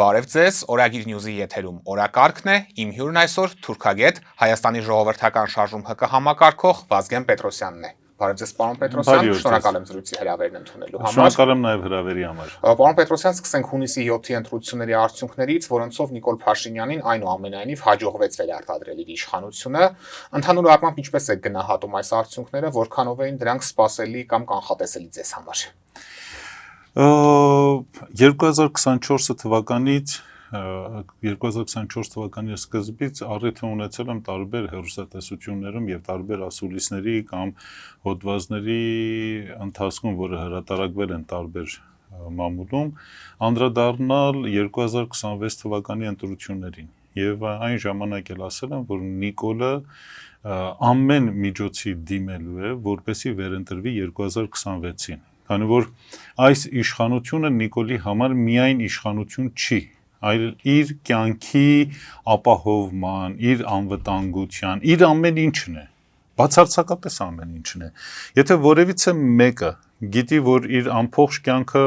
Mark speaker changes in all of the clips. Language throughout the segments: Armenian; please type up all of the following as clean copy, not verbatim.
Speaker 1: Բարև ձեզ, Օրագիր Նյուզի եթերում օրակարգն է, իմ հյուրն այսօր թուրքագետ, Հայաստանի ժողովրդական շարժում ՀԿ համակարգող Վազգեն Պետրոսյանն է։ Բարև ձեզ, պարոն Պետրոսյան, շնորհակալ եմ զրույցի հրավերն ընդունելու համար։
Speaker 2: Շնորհակալ եմ նաև հրավերի համար։
Speaker 1: Պարոն Պետրոսյան, սկսենք հունիսի 7-ի ընտրությունների արդյունքներից, որոնցով Նիկոլ Փաշինյանին այնուամենայնիվ հաջողվեց վերարտադրել իր իշխանությունը։ Ընդհանուր առմամբ ինչպես է գնահատում այս արդյունքները, որքանով էին դրանք սպասելի կամ կանխատեսելի ձեզ համար։
Speaker 2: 2024 թվականի սկզբից առիթ ունեցել եմ տարբեր հեռուստատեսություններում եւ տարբեր ասուլիսների կամ հոդվածների ընթացքում, որը հրատարակվել են տարբեր մամուլում, անդրադառնալ 2026 թվականի ընտրություններին եւ այն ժամանակ էլ ասել եմ, որ Նիկոլը ամեն միջոցի դիմելու է, որպեսզի վերընտրվի 2026-ին։ Քանի որ այս իշխանությունը Նիկոլի համար միայն իշխանություն չի, այլ իր կյանքի ապահովման, իր անվտանգության, իր ամեն ինչն է, բացարձակապես ամեն ինչն է։ Եթե որևիցե մեկը գիտի, որ իր ամբողջ կյանքը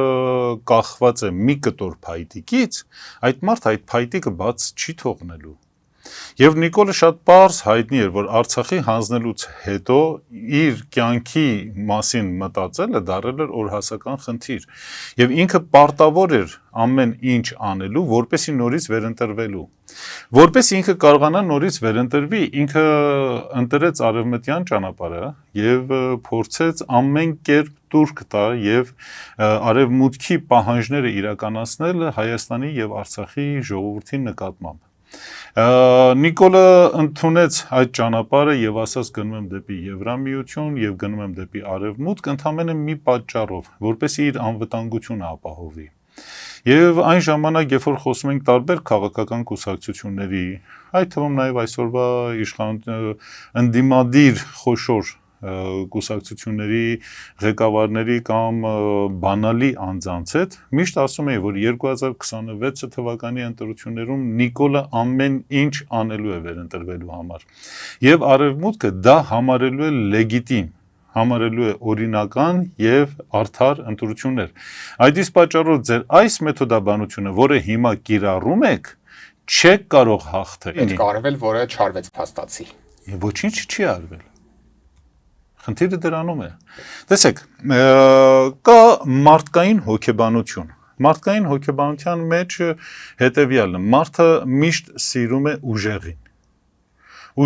Speaker 2: կախված է մի կտոր փայտիկից, այդ մարդը այդ փայտիկը բաց չի թողնելու։ Եվ Նիկոլը շատ պարզ հայտնի էր, որ Արցախի հանձնելուց հետո իր կյանքի մասին մտածելը դարել էր օրհասական խնդիր։ Եվ ինքը պարտավոր էր ամեն ինչ անելու, որպեսզի նորից վերընտրվելու։ Որպես ինքը կարողանա նորից վերընտրվի, ինքը ընտրեց արևմտյան ճանապարհը եւ փորձեց ամեն կերպ տուրք տա եւ արևմուտքի պահանջները իրականացնել Հայաստանի եւ Արցախի ժողովրդի նկատմամբ։ Նիկոլը ընդունեց այդ ճանապարհը եւ ասաց գնում եմ դեպի Եվրամիություն եւ գնում եմ դեպի Արևմուտք ընդամենը մի պատճառով, որպեսզի իր անվտանգությունը ապահովի։ Եվ այն ժամանակ, երբ որ խոսում ենք տարբեր քաղաքական կուսակցությունների, այդ թվում նաեւ այսօրվա ընդդիմադիր խոշոր կուսակցությունների ղեկավարների կամ բանալի անձանց հետ միշտ ասում էի, որ 2026 թվականի ընտրություններում Նիկոլը ամեն ինչ անելու է վերընտրվելու համար եւ արևմուտքը դա համարելու է լեգիտիմ, համարելու է օրինական եւ արդար ընտրություններ։ Այդ իսկ պատճառով ձեր այս մեթոդաբանությունը, որը հիմա կիրառում եք, չեք կարող հաղթել։
Speaker 1: Ինչ կարվել, որը չարվեց փաստացի։
Speaker 2: Ոչինչ չի արվել։ Խնդիրը դրանում է։ Տեսեք, կա մարդկային հոգեբանություն։ Մարդկային հոգեբանության մեջ հետևյալն է. մարդը միշտ սիրում է ուժեղին։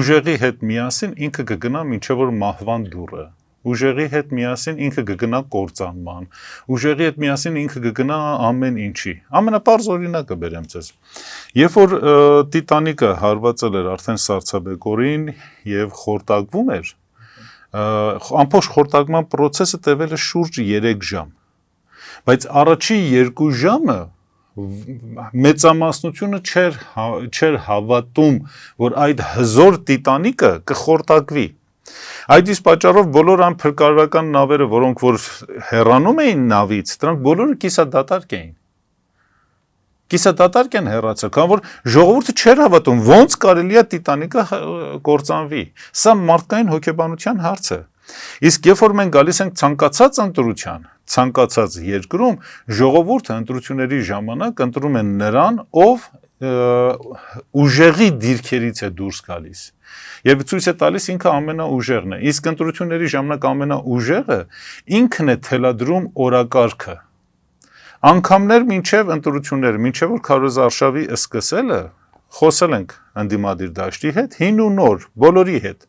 Speaker 2: Ուժեղի հետ միասին ինքը կգնա մինչև որ մահվան դուռը։ Ուժեղի հետ միասին ինքը կգնա կործանման։ Ուժեղի հետ միասին ինքը կգնա ամեն ինչի։ Ամենապարզ օրինակը բերեմ ձեզ։ Երբ որ Տիտանիկը հարվածել էր արդեն սառցաբեկորին եւ խորտակվում էր, ամբողջ խորտակման process-ը տևել է շուրջ 3 ժամ, բայց առաջի 2 ժամը մեծամասնությունը չէր հավատում, որ այդ հզոր Տիտանիկը կխորտակվի։ Այդ իսկ պատճառով բոլոր այն փրկարարական նավերը, որոնք որ հեռանում էին նավից, դրանք բոլորը կիսադատարկ էին։ Կիսադատարկ են հեռացել, քանի որ ժողովուրդը չէր հավատում, ոնց կարելի է Տիտանիկը կործանվի։ Սա մարդկային հոգեբանության հարց է։ Իսկ երբ որ մենք գալիս ենք ցանկացած ընտրության, ցանկացած երկրում, ժողովուրդը ընտրությունների ժամանակ ընտրում են նրան, ով ուժեղի դիրքերից է դուրս գալիս։ Եվ ցույց է տալիս ինքը ամենաուժեղն է։ Իսկ ընտրությունների ժամանակ ամենաուժեղը ինքն է թելադրում օրակարգը։ Անգամներ մինչև ընտրություններ, մինչև որ Քարոզ Արշավի սկսելը, խոսել ենք ընդդիմադիր դաշտի հետ, հին ու նոր, բոլորի հետ։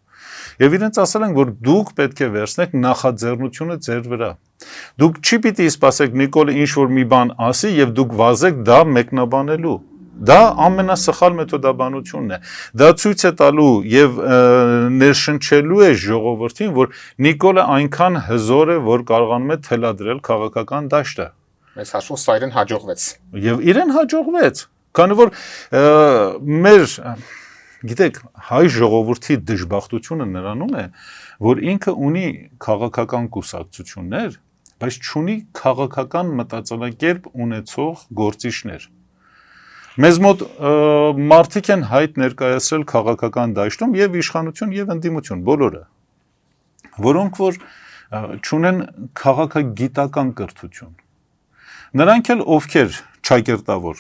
Speaker 2: Եվ իրենց ասել են, որ դուք պետք է վերցնեք նախաձեռնությունը ձեր վրա։ Դուք չի պիտի սպասեք Նիկոլը ինչ-որ մի բան ասի եւ դուք վազեք դա մեկնաբանելու։ Դա ամենասխալ մեթոդաբանությունն է։ Դա ցույց է տալու եւ ներշնչելու է ժողովրդին, որ Նիկոլը այնքան հզոր է, որ կարողանում է թելադրել քաղաքական դաշտը։
Speaker 1: Մեծ հաշվով սա իրեն հաջողվեց։
Speaker 2: Եվ իրեն հաջողվեց, քանի որ մեր գիտեք, հայ ժողովրդի դժբախտությունը նրանում է, որ ինքը ունի քաղաքական կուսակցություններ, բայց չունի քաղաքական մտածելակերպ ունեցող գործիչներ։ Մեզ մոտ մարդիկ են հայտ ներկայացրել քաղաքական դաշտում եւ իշխանություն եւ ընդդիմություն, բոլորը, որոնք որ չունեն քաղաքագիտական կրթություն։ Նրանք էլ ովքեր չակերտավոր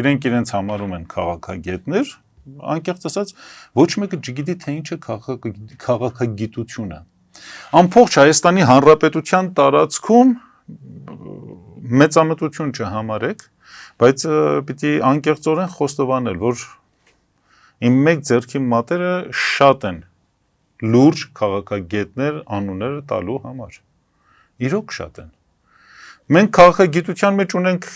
Speaker 2: իրենք իրենց համարում են քաղաքագետներ, անկեղծ ասած ոչ մեկը չգիտի թե ինչ է քաղաքագիտությունը։ Ամբողջ Հայաստանի Հանրապետության տարածքում մեծամտություն չհամարեք, բայց պիտի անկեղծորեն խոստովանել, որ իմ մեկ ձեռքի մատերը շատ են լուրջ քաղաքագետներ անունները տալու համար։ Իրոք շատ են։ Մենք քաղաքագիտության մեջ ունենք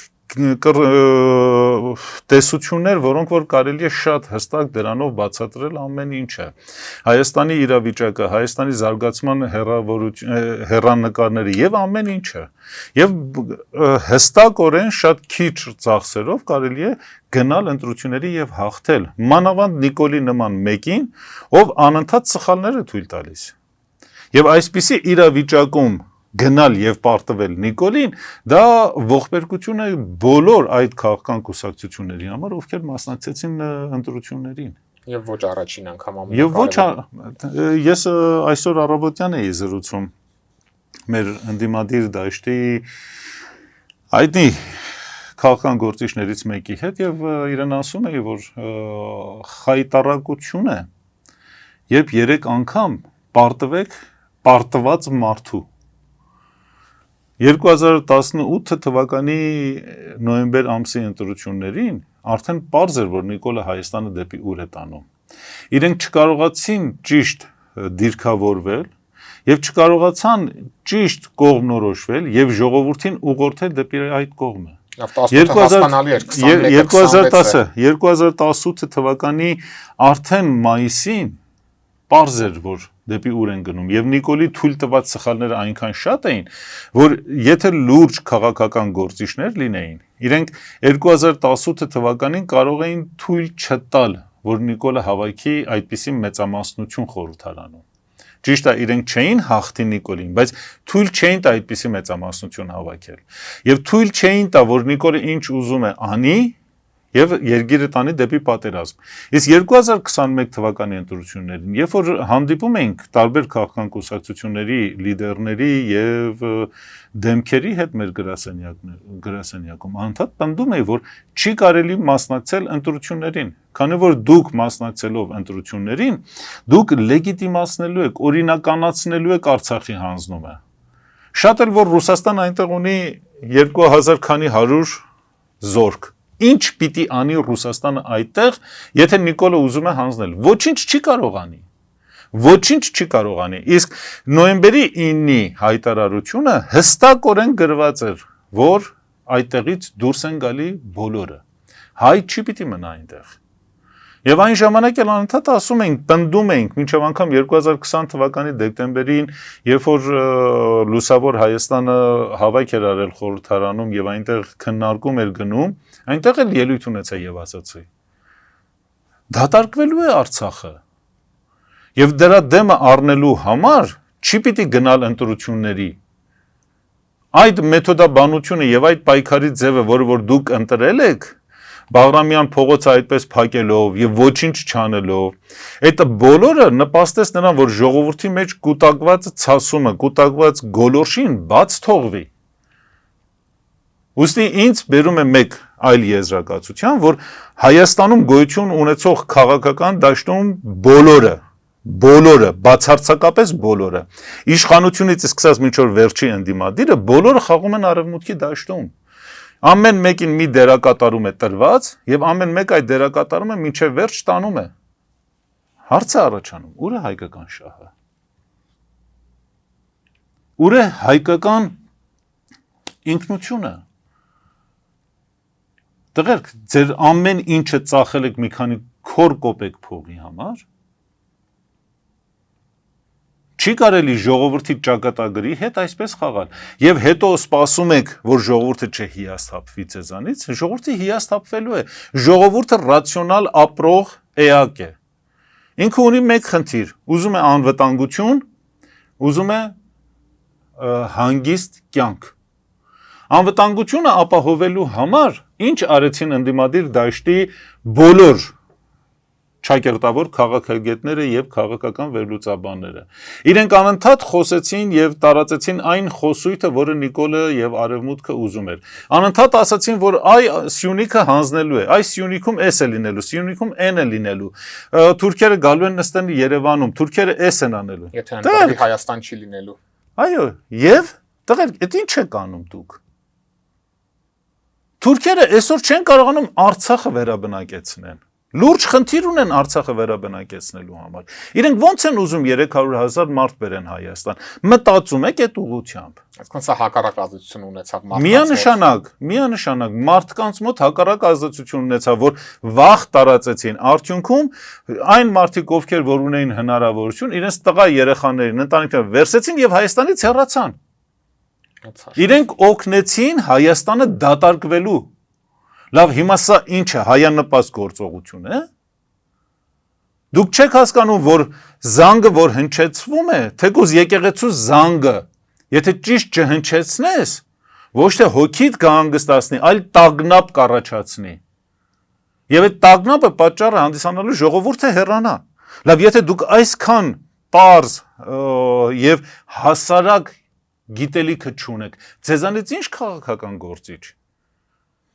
Speaker 2: տեսություններ, որոնք որ կարելի է շատ հստակ դրանով բացատրել ամեն ինչը։ Հայաստանի իրավիճակը, Հայաստանի զարգացման հեռանկարները եւ ամեն ինչը։ Եվ հստակորեն շատ քիչ ծախսերով կարելի է գնալ ընտրությունների եւ հաղթել։ Մանավանդ Նիկոլի նման մեկին, ով անընդհատ սխալներ է թույլ տալիս։ Եվ այսպիսի իրավիճակում գնալ եւ պարտվել Նիկոլին, դա ողբերգություն է բոլոր այդ քաղաքական կուսակցությունների համար, ովքեր մասնակցեցին ընտրություններին։
Speaker 1: Եվ ոչ առաջին անգամ
Speaker 2: Եվ ոչ ես այսօր առավոտյան էի զրուցում մեր ընդդիմադիր դաշտի այդնի քաղաքական գործիչներից մեկի հետ եւ իրեն ասում էի, որ խայտարակություն է, երբ 3 անգամ պարտված մարդու 2018 թվականի նոյեմբեր ամսի ընտրություններին արդեն պարզ էր, որ Նիկոլը Հայաստանը դեպի ուր է տանում։ Իրենք չկարողացին ճիշտ դիրքավորվել եւ չկարողացան ճիշտ կողմնորոշվել եւ ժողովրդին ուղղորդել դեպի այդ կողմը։ 2018 թվականի արդեն մայիսին պարզ էր, որ դեպի ուր են գնում եւ Նիկոլի թույլ տված սխալները այնքան շատ էին, որ եթե լուրջ քաղաքական գործիչներ լինեին, իրենք 2018 թվականին կարող էին թույլ չտալ, որ Նիկոլը հավաքի այդպիսի մեծամասնություն խորհրդարանում։ Ճիշտ է, իրենք չէին հաղթի Նիկոլին, բայց թույլ չէին տա այդպիսի մեծամասնություն հավաքել։ Եվ թույլ չէին տա, որ Նիկոլը ինչ ուզում է անի, եւ երկիրը տանի դեպի պատերազմ։ Իսկ 2021 թվականի ընտրություններին, երբ որ հանդիպում էինք տարբեր քաղաքական կուսակցությունների լիդերների եւ դեմքերի հետ մեր գրասենյակում, անընդհատ պնդում էի, որ չի կարելի մասնակցել ընտրություններին, քանի որ դուք մասնակցելով ընտրություններին, դուք լեգիտիմացնելու եք, օրինականացնելու եք Արցախի հանձնումը։ Շատ էլ որ Ռուսաստան այնտեղ ունի 2000 քանի 100 զորք։ Ինչ պիտի անի Ռուսաստանը այդտեղ, եթե Նիկոլը ուզում է հանձնել։ Ոչինչ չի կարող անի։ Ոչինչ չի կարող անի։ Իսկ նոյեմբերի 9-ի հայտարարությունը հստակորեն գրված էր, որ այդտեղից դուրս են գալի բոլորը։ Հայ չի պիտի մնա այնտեղ։ Եվ այն ժամանակ էլ անընդհատ ասում էինք, պնդում էինք, մինչև անգամ 2020 թվականի դեկտեմբերին, երբ որ լուսավոր Հայաստանը հավաք էր արել խորհրդարանում եւ այնտեղ քննարկում էր գնում, այնտեղ էլ ելույթ ունեցա եւ ասացի. դատարկվելու է Արցախը։ Եվ դրա դեմը առնելու համար չի պիտի գնալ ընտրությունների։ Այդ մեթոդաբանությունը եւ այդ պայքարի ձևը, որը որ դուք ընտրել եք, Բաղրամյան փողոցը այդպես փակելով եւ ոչինչ չանելով, այդ բոլորը նպաստեց նրան, որ ժողովրդի մեջ կուտակված ցասումը, կուտակված գոլորշին բաց թողվի։ Ուստի ինձ բերում է մեկ այլ եզրակացության, որ Հայաստանում գոյություն ունեցող քաղաքական դաշտում բոլորը, բացարձակապես բոլորը, իշխանությունից սկսած մինչև վերջի ընդդիմադիրը, բոլորը խաղում են արևմուտքի դաշտում։ Ամեն մեկին մի դերակատարում է տրված եւ ամեն մեկ այդ դերակատարումը մինչեւ վերջ տանում է։ Հարցը առաջանում, ուր է հայկական շահը։ Ուր է հայկական ինքնությունը։ Տղերք, ձեր ամեն ինչը ծախել եք մի քանի քոր կոպեկ փողի համար, չի կարելի ժողովրդի ճակատագրի հետ այսպես խաղալ։ Եվ հետո սպասում եք, որ ժողովուրդը չհիասթափվի ձեզանից, ժողովուրդը հիասթափվելու է։ Ժողովուրդը ռացիոնալ ապրող էակ է։ Ինքը ունի մեկ խնդիր, ուզում է անվտանգություն, ուզում է հանգիստ կյանք։ Անվտանգությունը ապահովելու համար ինչ արեցին ընդդիմադիր դաշտի բոլոր ճակերտավոր քաղաքագետները եւ քաղաքական վերլուծաբանները։ Իրենք անընդհատ խոսեցին եւ տարածեցին այն խոսույթը, որը Նիկոլը եւ Արևմուտքը ուզում էր։ Անընդհատ ասացին, որ այ Սյունիքը հանձնելու է, այ Սյունիքում էս է լինելու, Սյունիքում են է լինելու։ Թուրքերը գալու են նստեն Երևանում, թուրքերը էս են անելու։
Speaker 1: Եթե ընդդեմ Հայաստան չի լինելու։
Speaker 2: Այո, եւ տղեր, դա ինչ եք անում դուք։ Թուրքերը այսօր չեն կարողանում Արցախը վերաբնակեցնեն։ Լուրջ խնդիր ունեն Արցախը վերաբնակեցնելու համար։ Իրենք ո՞նց են ուզում 300,000 մարդ բերեն Հայաստան։ Մտածում եք այդ ուղղությամբ։
Speaker 1: Այսինքն սա հակառակ ազդեցություն ունեցավ
Speaker 2: Միանշանակ մարդկանց մոտ հակառակ ազդեցություն ունեցավ, որ վախ տարածեցին արդյունքում այն մարդիկ, ովքեր որ ունեին հնարավորություն, իրենց տղա երեխաներին ընտանիքները վերցեցին եւ Հայաստանից հեռացան։ Իրենք օգնեցին Հայաստանը դատարկվելու։ Լավ, հիմա սա ինչ է, հայանպաստ գործողություն է։ Դուք չեք հասկանում, որ զանգը, որ հնչեցվում է, թեկուզ եկեղեցու զանգը, եթե ճիշտ չհնչեցնես, ոչ թե հոգիդ կհանգստացնի, այլ տագնապ կառաջացնի։ Եվ այդ տագնապը պատճառը հանդիսանալու ժողովուրդը հեռանա։ Լավ, եթե դուք այսքան պարզ եւ հասարակ գիտելիքը չունեք, ձեզանից ինչ քաղաքական գործիչ։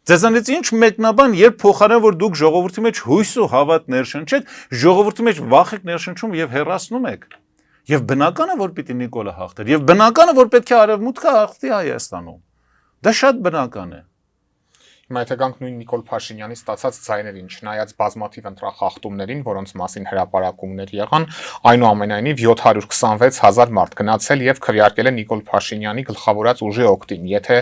Speaker 2: Ձեզանից ինչ մեկնաբան, երբ փոխարեն որ դուք ժողովրդի մեջ հույս ու հավատ ներշնչեք, ժողովրդի մեջ վախ եք ներշնչում եւ հեռացնում եք։ Եվ բնական է, որ պիտի Նիկոլը հաղթեր, եւ բնական է, որ պետք է Արևմուտքը հաղթի Հայաստանում։ Դա շատ բնական է։
Speaker 1: Հիմա եթե գանք նույն Նիկոլ Փաշինյանի ստացած ձայներին, չնայած բազմաթիվ ընտրախախտումներին, որոնց մասին հրապարակումներ եղան, այնուամենայնիվ 726,000 մարդ գնացել եւ քվեարկել է Նիկոլ Փաշինյանի գլխավորած ուժի օգտին։ Եթե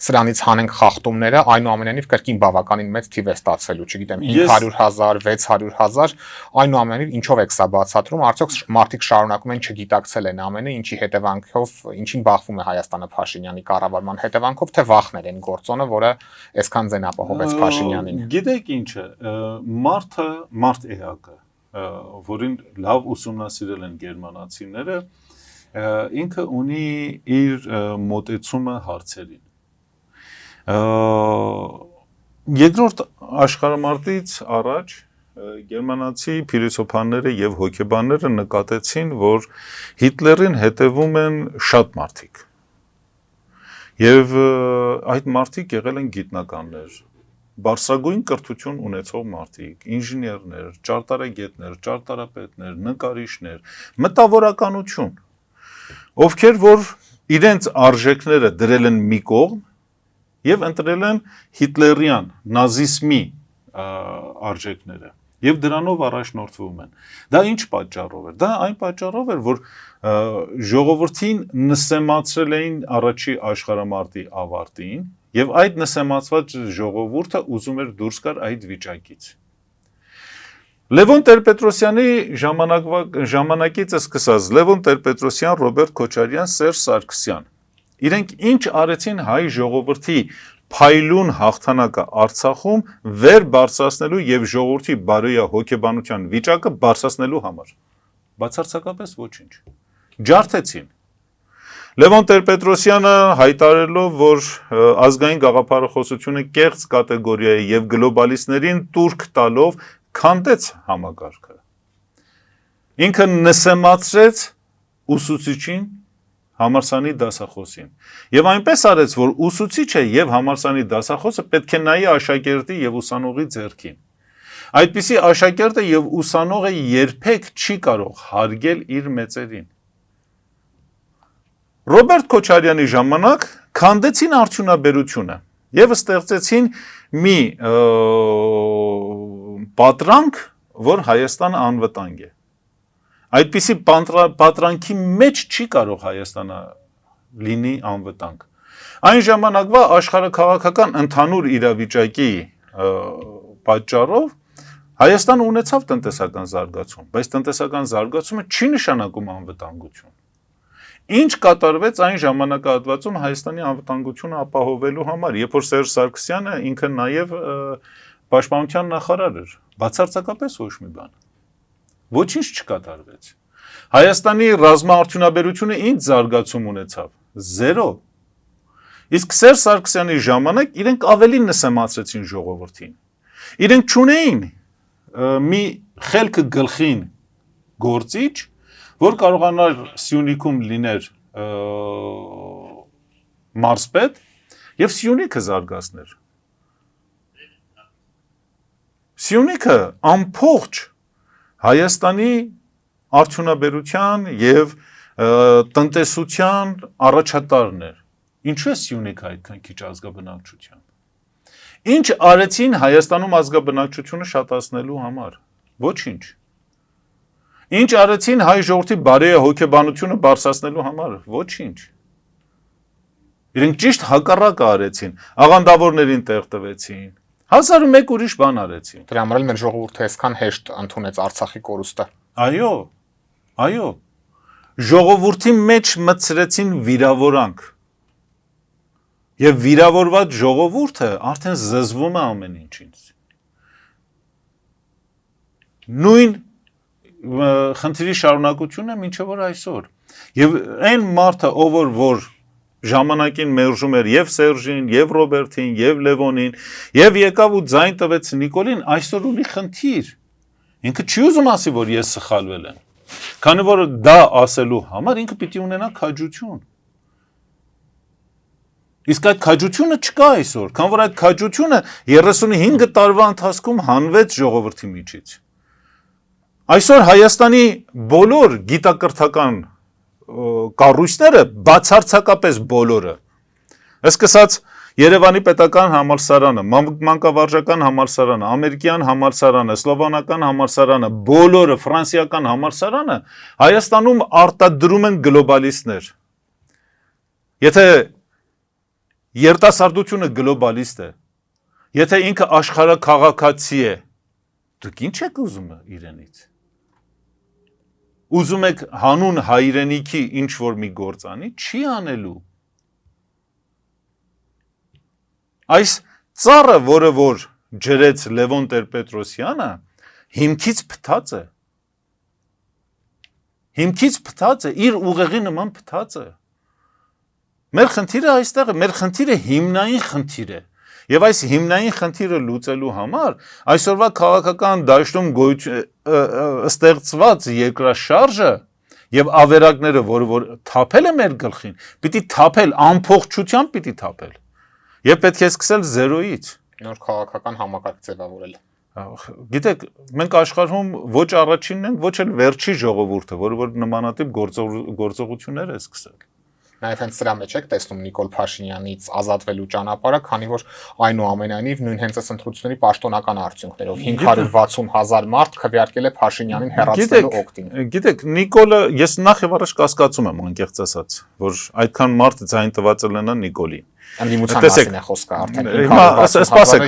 Speaker 1: սրանից հանենք խախտումները, այնուամենայնիվ կրկին բավականին մեծ թիվ է ստացվելու, չգիտեմ, 500,000, 600,000, այնուամենայնիվ ինչով եք սա բացատրում, արդյոք մարդիկ շարունակում են չգիտակցել են ամենը, ինչի հետևանքով, ինչին բախվում է Հայաստանը Փաշինյանի կառավարման հետևանքով, թե վախներ են գործոնը, որը այսքան ձեն ապահովեց Փաշինյանին։
Speaker 2: Գիտեք ինչ է, մարդ էակը, որին լավ ուսումնասիրել են գերմանացիները, ինքը ունի իր մոտեցումը հարցերին։ Երկրորդ աշխարհամարտից առաջ գերմանացի փիլիսոփաները եւ հոգեբանները նկատեցին, որ Հիտլերին հետևում են շատ մարդիկ։ Եվ այդ մարդիկ եղել են գիտնականներ, բարձրագույն կրթություն ունեցող մարդիկ, ինժեներներ, ճարտարագետներ, ճարտարապետներ, նկարիչներ, մտավորականություն, ովքեր որ իրենց արժեքները դրել են մի կողմ եւ ընտրել են հիտլերյան, նազիսմի արժեքները եւ դրանով առաջնորդվում են։ Դա ինչ պատճառով էր։ Դա այն պատճառով էր, որ ժողովրդին նսեմացրել էին առաջի աշխարհամարտի ավարտին եւ այդ նսեմացված ժողովուրդը ուզում էր դուրս գալ այդ վիճակից։ Լևոն Տեր-Պետրոսյանի ժամանակից սկսած Լևոն Տեր-Պետրոսյան, Ռոբերտ Քոչարյան, Սերժ Սարգսյան։ Իրենք ինչ արեցին հայ ժողովրդի փայլուն հաղթանակը Արցախում վեր բարձրացնելու եւ ժողովրդի բարոյա հոգեբանության վիճակը բարձրացնելու համար։ Բացարձակապես ոչինչ։ Ջարդեցին։ Լևոն Տեր-Պետրոսյանը հայտարարելով, որ ազգային գաղափարախոսությունը կեղծ կատեգորիա է եւ գլոբալիստներին տուրք տալով քանդեց համակարգը։ Ինքը նսեմացրեց ուսուցիչին համալսարանի դասախոսին։ Եվ այնպես արեց, որ ուսուցիչը եւ համալսարանի դասախոսը պետք է նայի աշակերտի եւ ուսանողի ձեռքին։ Այդպիսի աշակերտը եւ ուսանողը երբեք չի կարող հարգել իր մեծերին։ Ռոբերտ Քոչարյանի ժամանակ քանդեցին արդյունաբերությունը եւ ստեղծեցին մի պատրանք, որ Հայաստանը անվտանգ է։ Այդպիսի պատրանքի մեջ չի կարող Հայաստանը լինի անվտանգ։ Այն ժամանակվա աշխարհաքաղաքական ընդհանուր իրավիճակի պատճառով Հայաստանը ունեցավ տնտեսական զարգացում, բայց տնտեսական զարգացումը չի նշանակում անվտանգություն։ Ինչ կատարվեց այն ժամանակահատվածում Հայաստանի անվտանգությունը ապահովելու համար, երբ որ Սերժ Սարգսյանը ինքը նաև պաշտպանության նախարար էր, բացարձակապես ոչ մի բան։ Ոչինչ չկատարվեց։ Հայաստանի ռազմաարդյունաբերությունը ինչ զարգացում ունեցավ։ 0։ Իսկ Սերժ Սարգսյանի ժամանակ իրենք ավելի նսեմացրեցին ժողովրդին։ Իրենք չունեին մի խելքը գլխին գործիչ, որ կարողանար Սյունիքում լիներ մարզպետ եւ Սյունիքը զարգացներ։ Սյունիքը ամբողջ Հայաստանի արդյունաբերության եւ տնտեսության առաջատարն էր։ Ինչու է Սյունիքը այդքան քիչ ազգաբնակչության։ Ինչ արեցին Հայաստանում ազգաբնակչությունը շատացնելու համար։ Ոչինչ։ Ինչ արեցին հայ ժողովրդի բարի հոգեբանությունը բարձրացնելու համար։ Ոչինչ։ Իրենք ճիշտ հակառակը արեցին։ Աղանդավորներին տեղ տվեցին։ 1001 ուրիշ բան արեցին։
Speaker 1: Դրա համար էլ մեր ժողովուրդը այսքան հեշտ ընդունեց Արցախի կորուստը։
Speaker 2: Այո, այո։ Ժողովրդի մեջ մտցրեցին վիրավորանք։ Եվ վիրավորված ժողովուրդը արդեն զզվում է ամեն ինչից։ Նույն խնդրի շարունակությունը մինչև որ այսօր։ Եվ այն մարդը, ով որ ժամանակին մերժում էր եւ Սերժին, եւ Ռոբերտին, եւ Լևոնին, եւ եկավ ու ձայն տվեց Նիկոլին, այսօր ունի խնդիր։ Ինքը չի ուզում ասի, որ ես սխալվել եմ։ Քանի որ դա ասելու համար ինքը պիտի ունենա քաջություն։ Իսկ այդ քաջությունը չկա այսօր, քանի որ այդ քաջությունը 35 տարվա ընթացքում հանվեց ժողովրդի միջից։ Այսօր Հայաստանի բոլոր գիտակրթական կառույցները բացարձակապես բոլորը, սկսած Երևանի պետական համալսարանը, մանկավարժական համալսարանը, ամերիկյան համալսարանը, սլովանական համալսարանը, բոլորը ֆրանսիական համալսարանը Հայաստանում արտադրում են գլոբալիստներ։ Եթե երիտասարդությունը գլոբալիստ է, եթե ինքը աշխարհաքաղաքացի է, դուք ինչ եք ուզում իրենից։ Ուզում եք հանուն հայրենիքի ինչ որ մի գործ անի, չի անելու։ Այս ծառը, որը որ ջրեց Լևոն Տեր-Պետրոսյանը, հիմքից փտած է։ Հիմքից փտած է, իր ուղեղի նման փտած է։ Մեր խնդիրը այստեղ է, մեր խնդիրը հիմնային խնդիր է։ Եվ այս հիմնային խնդիրը լուծելու համար այսօրվա քաղաքական դաշտում ստեղծված երկրաշարժը եւ ավերակները, որ թափել է մեր գլխին, պիտի թափել ամբողջությամբ պիտի թափել։ Եվ պետք է սկսել 0-ից։
Speaker 1: Նոր քաղաքական համակարգ ձևավորել։
Speaker 2: Գիտեք, մենք աշխարհում ոչ առաջինն ենք, ոչ էլ վերջի ժողովուրդը, որ նմանատիպ գործողություններ է սկսել։
Speaker 1: Նաև հենց սրա մեջ եք տեսնում Նիկոլ Փաշինյանից ազատվելու ճանապարհը, քանի որ այնուամենայնիվ նույն հենց այս ընտրությունների պաշտոնական արդյունքներով 560,000 մարդ քվեարկել է Փաշինյանին հեռացնելու օգտին։
Speaker 2: Գիտեք, Նիկոլը, ես նախ եւ առաջ կասկածում եմ, անկեղծ ասած, որ այդքան մարդ ձայն տված լինա Նիկոլին։
Speaker 1: Ընդդիմության մասին է խոսքը արդեն։
Speaker 2: Հիմա սպասեք,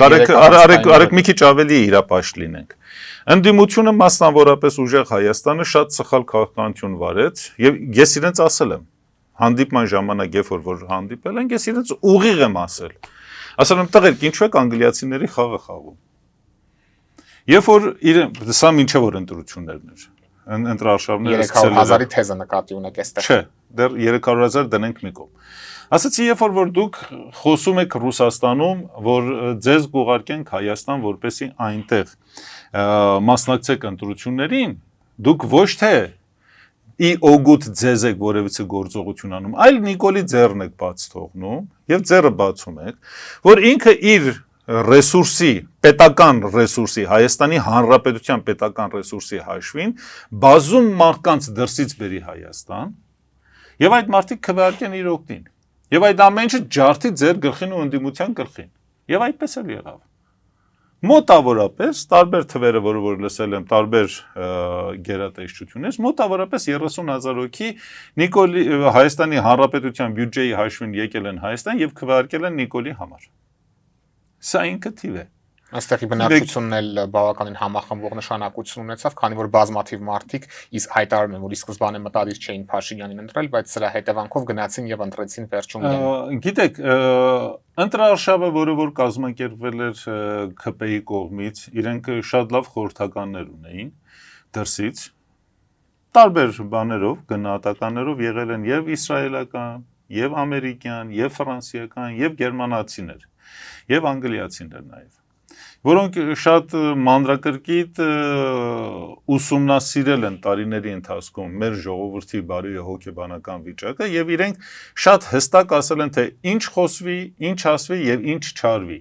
Speaker 2: արեք մի քիչ ավելի իրապաշտ լինենք։ Ընդդիմությունը մասնավորապես ուժեղ Հայաստանը շատ սխալ քաղաքականություն վարեց եւ ես իրենց ասել եմ հանդիպման ժամանակ երբ որ հանդիպել ենք, ես իրենց ուղիղ եմ ասել։ Ասել եմ, տղերք, ինչու եք անգլիացիների խաղը խաղում։ Երբ որ սա մինչև որ ընտրություններն էր, ընտրարշավները
Speaker 1: 300,000-ի թեզը նկատի ունեք այստեղ։
Speaker 2: Չէ, դեռ 300,000 դնենք մի կողմ։ Ասացի, երբ որ դուք խոսում եք Ռուսաստանում, որ ձեզ կուղարկենք Հայաստան, որպեսզի այնտեղ մասնակցեք ընտրություններին, դուք ոչ թե ի օգուտ ձեզ եք որևիցե գործողություն անում, այլ Նիկոլի ձեռն եք բաց թողնում եւ ձեռը բացում եք, որ ինքը իր ռեսուրսի, պետական ռեսուրսի, Հայաստանի Հանրապետության պետական ռեսուրսի հաշվին բազում մարդկանց դրսից բերի Հայաստան եւ այդ մարդիկ քվեարկեն իր օգտին։ Եվ այդ ամեն ինչը ջարդի ձեր գլխին ու ընդդիմության գլխին։ Եվ այդպես էլ եղավ։ Մոտավորապես տարբեր թվերը, որ լսել եմ, տարբեր գերատեսչությունից, մոտավորապես 30,000 հոգի Նիկոլի Հայաստանի Հանրապետության բյուջեի հաշվին եկել են Հայաստան եւ քվեարկել են Նիկոլի համար։ Սա ինքը թիվ է։
Speaker 1: Այստեղի բնակչությունն էլ բավականին համախմբող նշանակություն ունեցավ, քանի որ բազմաթիվ մարդիկ հայտարարում են, որ ի սկզբանե մտադիր չէին Փաշինյանին ընտրել, բայց սրա հետևանքով գնացին եւ ընտրեցին վերջում իրեն։
Speaker 2: Գիտեք, ընտրարշավը, որ կազմակերպվել էր ՔՊ-ի կողմից, իրենք շատ լավ խորհրդականներ ունեին դրսից, տարբեր բաներով, գնահատականներով եղել են եւ իսրայելական, եւ ամերիկյան, եւ ֆրանսիական, եւ գերմանացիներ, եւ անգլիացիներ նաեւ։ որոնք շատ մանրակրկիտ ուսումնասիրել են տարիների ընթացքում մեր ժողովրդի բարի հոգեբանական վիճակը եւ իրենք շատ հստակ ասել են թե ինչ խոսվի, ինչ ասվի եւ ինչ չարվի։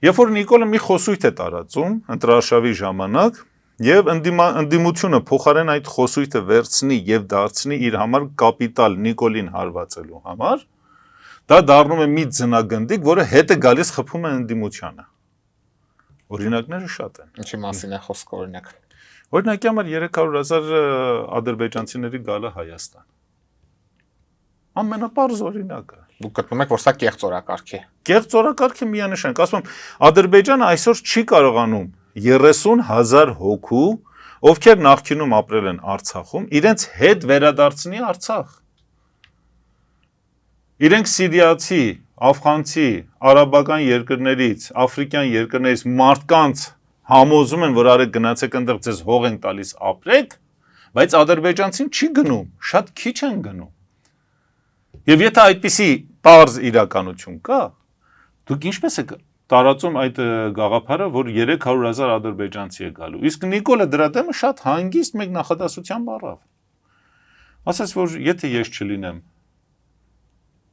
Speaker 2: Երբ որ Նիկոլը մի խոսույթ է տարածում ընտրարշավի ժամանակ եւ ընդդիմությունը փոխարեն այդ խոսույթը վերցնի եւ դարձնի իր համար կապիտալ Նիկոլին հարվածելու համար, դա դառնում է մի ձնագնդիկ, որը հետ է գալիս խփում է ընդդիմությանը։ Օրինակները շատ են։
Speaker 1: Ինչի մասին է խոսքը օրինակ։
Speaker 2: Օրինակի համար 300,000 ադրբեջանցիների գալը Հայաստան։ Ամենապարզ օրինակը։
Speaker 1: Դուք գտնում եք, որ սա կեղծ օրակարգ է։
Speaker 2: Կեղծ օրակարգը միանշանակ, ասում եմ, Ադրբեջանը այսօր չի կարողանում 30,000 հոգու, ովքեր նախկինում ապրել են Արցախում, իրենց հետ վերադարձնի Արցախ։ Իրենք սիրիացի, աֆղանցի, արաբական երկրներից, աֆրիկյան երկրներից մարդկանց համոզում են, որ արեք գնացեք այնտեղ ձեզ հող են տալիս ապրեք, բայց ադրբեջանցին չի գնում, շատ քիչ են գնում։ Եվ եթե այդպիսի պարզ իրականություն կա, դուք ինչպես եք տարածում այդ գաղափարը, որ 300,000 ադրբեջանցի է գալու։ Իսկ Նիկոլը դրա դեմը շատ հանգիստ մեկ նախադասությամբ առավ։ Ասաց, որ եթե ես չլինեմ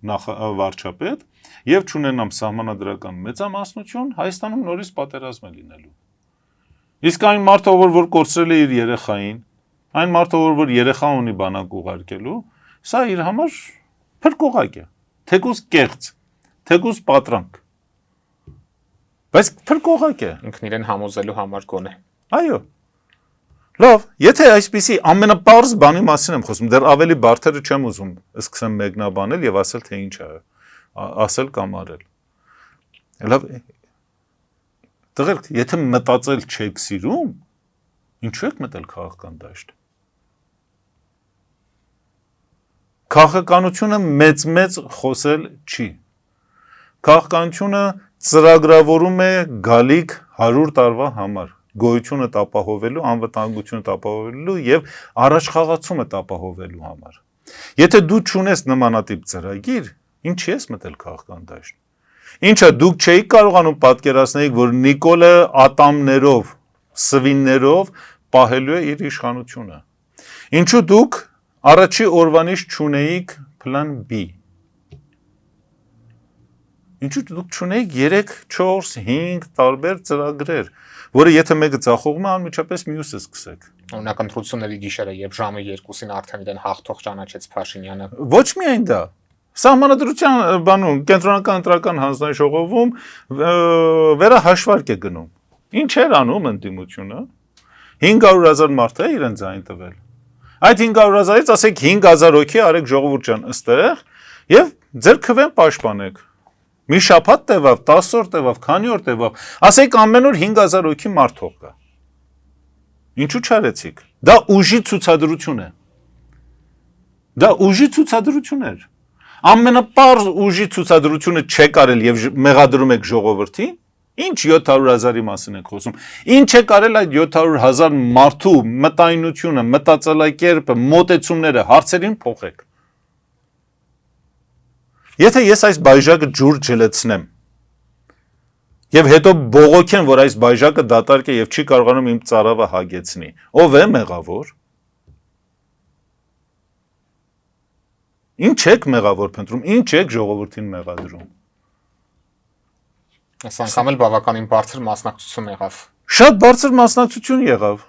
Speaker 2: վարչապետ եւ չունենամ սահմանադրական մեծամասնություն, Հայաստանում նորից պատերազմ է լինելու։ Իսկ այն մարդը, որ կորցրել է իր երեխային, այն մարդը, որ երեխա ունի բանակ ուղարկելու, սա իր համար փրկողակ է, թեկուզ կեղծ, թեկուզ պատրանք։ Բայց փրկողակ է։
Speaker 1: Ինքն իրեն համոզելու համար գոնե։
Speaker 2: Այո։ Լավ, եթե այսպիսի ամենապարզ բանի մասին եմ խոսում, դեռ ավելի բարդերը չեմ ուզում սկսեմ մեկնաբանել եւ ասել թե ինչ է, ասել կամ արել։ Լավ, դեռ եթե մտածել չեք սիրում, ինչու եք մտել քաղաքական դաշտ։ Քաղաքականությունը մեծ խոսել չի։ Քաղաքականությունը ծրագրավորում է գալիք 100 տարվա համար, գոյությունը տապահովելու, անվտանգությունը տապահովելու եւ առաջխաղացումը տապահովելու համար։ Եթե դու չունես նմանատիպ ծրագիր, ինչի ես մտել քաղաքական դաշտ։ Ինչա դուք չէիք կարողանում պատկերացնել, որ Նիկոլը ատամներով, սվիններով պահելու է իր իշխանությունը։ Ինչու դուք առաջի օրվանից չունեիք պլան B։ Ինչու դուք չունեիք 3, 4, 5 տարբեր ծրագրեր, որը եթե մեկը ձախողում է, անմիջապես մյուսը սկսեք։
Speaker 1: Օրինակ ընտրությունների գիշերը, երբ ժամը 2-ին արդեն իրեն հաղթող ճանաչեց Փաշինյանը։
Speaker 2: Ոչ միայն դա։ Սահմանադրության բանում կենտրոնական ընտրական հանձնաժողովում վերահաշվարկ է գնում։ Ինչ էր անում ընդդիմությունը։ 500,000 մարդ է իրեն ձայն տվել։ Այդ 500,000-ից ասեք 5,000 հոգի արեք ժողովուրդ ջան ըստեղ եւ ձեր քվեն պաշտպանեք։ Մի շաբաթ տևավ, 10 օր տևավ, քանի օր տևավ։ Ասեք ամեն օր 5,000 հոգի մարդ թող կա։ Ինչու չարեցիք։ Դա ուժի ցուցադրություն է։ Դա ուժի ցուցադրություն էր։ Ամենապարզ ուժի ցուցադրությունը չեք արել եւ մեղադրում եք ժողովրդին։ Ինչ 700,000-ի մասին եք խոսում։ Ինչ եք արել այդ 700,000 մարդու մտայնությունը, մտածելակերպը, մոտեցումները, հարցերին փոխեք։ Եթե ես այս բայժակը ջուր ջլեցնեմ եւ հետո բողոքեմ, որ այս բայժակը դատարկ է եւ չի կարողանում իմ ծարավը հագեցնի, ով է մեղավոր։ Ինչ եք մեղավոր փնտրում, ինչ եք ժողովրդին մեղադրում։
Speaker 1: Այս անգամ էլ բավականին բարձր մասնակցություն եղավ։
Speaker 2: Շատ բարձր մասնակցություն եղավ։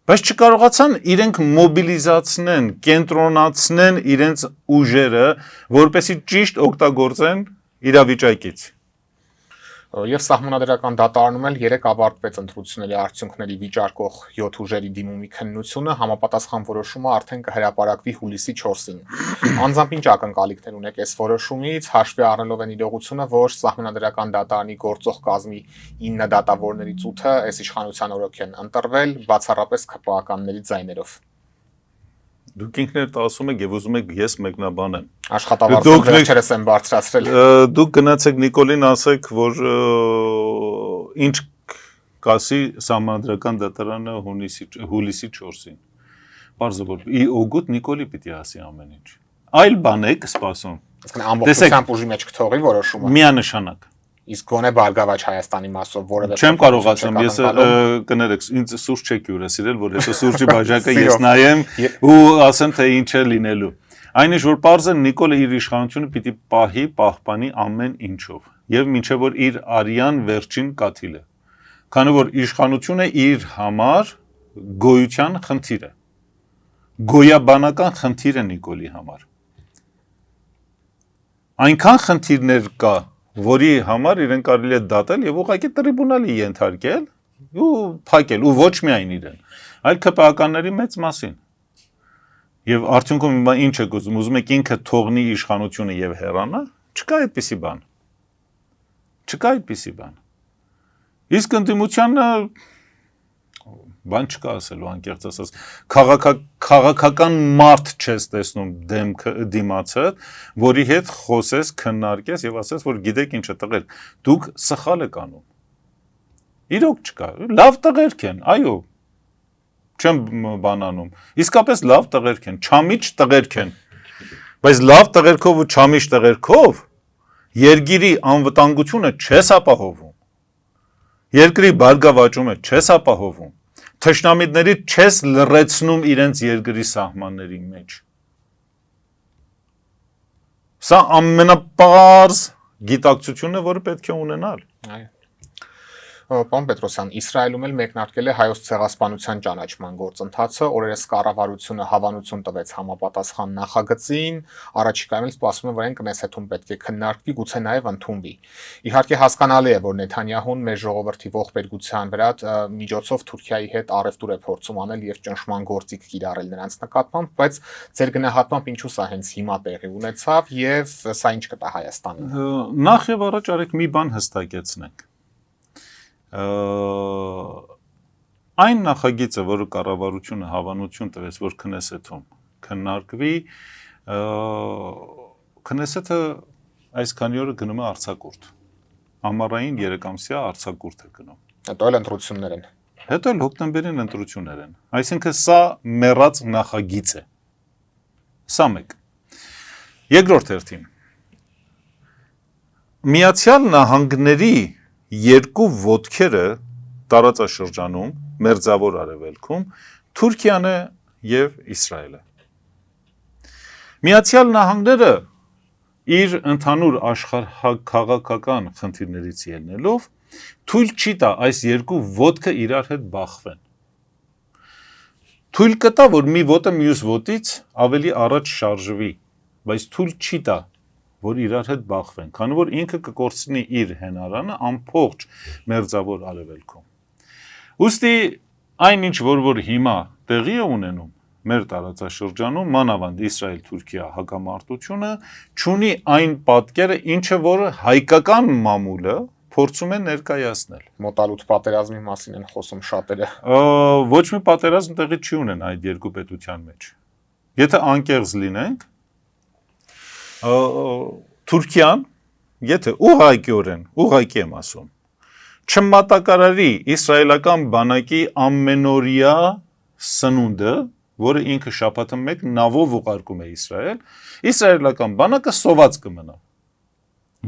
Speaker 2: Բայց չկարողացան իրենք մոբիլիզացնեն, կենտրոնացնեն իրենց ուժերը, որպեսզի ճիշտ օգտագործեն իրավիճակից։
Speaker 1: Եվ սահմանադրական դատարանում էլ 3 ավարտվեց ընտրությունների արդյունքների վիճարկող 7 ուժերի դիմումի քննությունը, համապատասխան որոշումը արդեն կհրապարակվի հուլիսի 4-ին։ Անձամբ ինչ ակնկալիքներ ունեք այս որոշումից, հաշվի առնելով այն իրողությունը, որ սահմանադրական դատարանի գործող կազմի 9 դատավորներից 8-ը այս իշխանության օրոք են ընտրվել, բացառապես ԿՊԱ-ականների ձայներով։
Speaker 2: Դուք ինքներդ ասում եք եւ ուզում եք ես մեկնաբանեմ։
Speaker 1: Աշխատավարձում վերջերս են բարձրացրել։
Speaker 2: Դուք գնացեք Նիկոլին ասեք, որ ինչ կասի սահմանադրական դատարանը հուլիսի 4-ին։ Պարզը որ ի օգուտ Նիկոլի պիտի ասի ամեն ինչ։ Այլ բան եք սպասում։
Speaker 1: Ամբողջությամբ ուժի մեջ կթողի որոշումը։
Speaker 2: Միանշանակ։
Speaker 1: Իսկ գոնե Բարգավաճ Հայաստանի մասով որևէ
Speaker 2: Չեմ կարող ասեմ, ես կներեք, ինձ սուրճ չեք հյուրը սիրել, որ հետո սուրճի բաժակը ես նայեմ ու ասեմ թե ինչ է լինելու։ Այնինչ որ պարզեն Նիկոլը իր իշխանությունը պիտի պահի, պահպանի ամեն ինչով եւ մինչեւ որ իր արյան վերջին կաթիլը։ Քանի որ իշխանությունը իր համար գոյության խնդիր է։ Գոյաբանական խնդիր է Նիկոլի համար։ Այնքան խնդիրներ կա, որի համար իրեն կարելի է դատել եւ ուղղակի տրիբունալի ենթարկել ու փակել ու ոչ միայն իրեն, այլ ԿՊԱ-ականների մեծ մասին։ Եվ արդյունքում ինչ է ուզում եք ինքը թողնի իշխանությունը եւ հեռանա, չկա այդպիսի բան։ Չկա այդպիսի բան։ Իսկ ընդդիմությանը բան չկա ասելու անկեղծ ասած քաղաքական մարդ չես տեսնում դիմացը, որի հետ խոսես, քննարկես եւ ասես, որ գիտեք ինչ է տղեր, դուք սխալ եք անում։ Իրոք չկա, լավ տղերք են, այո։ Չեմ բանանում։ Իսկապես լավ տղերք են, չամիչ տղերք են։ Բայց լավ տղերքով ու չամիչ տղերքով երկիրի անվտանգությունը չես ապահովում։ Երկրի բարգավաճումը չես ապահովում։ Թշնամիների չես լռեցնում իրենց երկրի սահմանների մեջ։ Սա ամենապարզ գիտակցությունն է, որը պետք է ունենալ։
Speaker 1: Այո։ Պարոն Պետրոսյան, Իսրայելում էլ մեկնարկել է հայոց ցեղասպանության ճանաչման գործընթացը, օրերս կառավարությունը հավանություն տվեց համապատասխան նախագծին, առաջիկայում էլ սպասվում է, որ այն կնեսեթում պետք է քննարկվի, գուցե նաև ընդունվի։ Իհարկե հասկանալի է, որ Նեթանյահուն մեր ժողովրդի ողբերգության վրա միջոցով Թուրքիայի հետ առևտուր է փորձում անել եւ ճնշման գործիք կիրառել նրանց նկատմամբ, բայց ձեր գնահատմամբ ինչու սա հենց հիմա տեղի ունեցավ եւ սա ինչ կտա Հայաստանին։
Speaker 2: Նախ եւ առաջ արեք մի բան հստակեցնենք։ Այն նախագիծը, որը կառավարությունը հավանություն տվեց, որ Քնեսեթում քննարկվի, Քնեսեթը այսքանի օրը գնում է արձակուրդ։ Ամառային 3 ամսյա արձակուրդ է գնում։
Speaker 1: Հետո էլ ընտրություններ են։
Speaker 2: Հետո էլ հոկտեմբերին ընտրություններ են։ Այսինքն սա մեռած նախագիծ է։ Սա մեկ։ Երկրորդ հերթին։ Միացյալ Նահանգների երկու ոտքերը տարածաշրջանում, մերձավոր արևելքում, Թուրքիան է եւ Իսրայելը։ Միացյալ Նահանգները իր ընդհանուր աշխարհաքաղաքական խնդիրներից ելնելով թույլ չի տա այս երկու ոտքը իրար հետ բախվեն։ Թույլ կտա, որ մի ոտը մյուս ոտից ավելի առաջ շարժվի, բայց թույլ չի տա, որ իրար հետ բախվեն, քանի որ ինքը կկորցնի իր հենարանը ամբողջ մերձավոր արևելքում։ Ուստի այնինչ որ հիմա տեղի է ունենում մեր տարածաշրջանում, մանավանդ Իսրայել-Թուրքիա հակամարտությունը, չունի այն պատկերը, ինչը որ հայկական մամուլը փորձում է ներկայացնել։
Speaker 1: Մոտալուտ պատերազմի մասին են խոսում շատերը։
Speaker 2: Ոչ մի պատերազմ տեղի չի ունեն այդ երկու պետության մեջ։ Եթե անկեղծ լինենք, Թուրքիան, եթե ուղղակի եմ ասում, չմատակարարի իսրայելական բանակի ամենօրյա սնունդը, որը ինքը շաբաթը մեկ նավով ուղարկում է Իսրայել, իսրայելական բանակը սոված կմնա։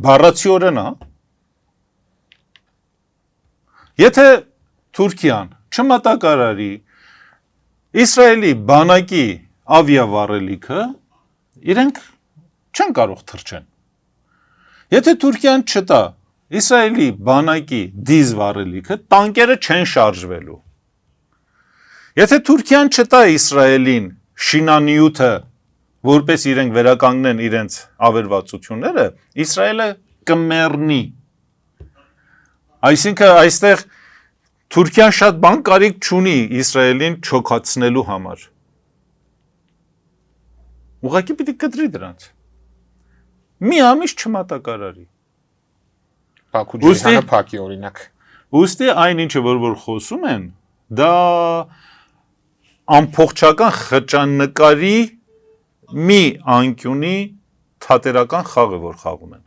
Speaker 2: Բառացիորեն, եթե Թուրքիան չմատակարարի Իսրայելի բանակի ավիավառելիքը, իրենք չեն կարող թռչեն։ Եթե Թուրքիան չտա Իսրայելի բանակի դիզ վառելիքը, տանկերը չեն շարժվելու։ Եթե Թուրքիան չտա Իսրայելին շինանյութը, որպես իրենք վերականգնեն իրենց ավերվածությունները, Իսրայելը կմեռնի։ Այսինքն այստեղ Թուրքիան շատ բան կարիք չունի Իսրայելին չոքացնելու համար։ Ուղղակի պիտի կտրի դրանց։ Մի ամիս չմատակարարի։
Speaker 1: Բաքու ջիհանը փակի օրինակ։
Speaker 2: Ուստի այն ինչը որ խոսում են, դա ամբողջական խճանկարի մի անկյունի թատերական խաղ է, որ խաղում են։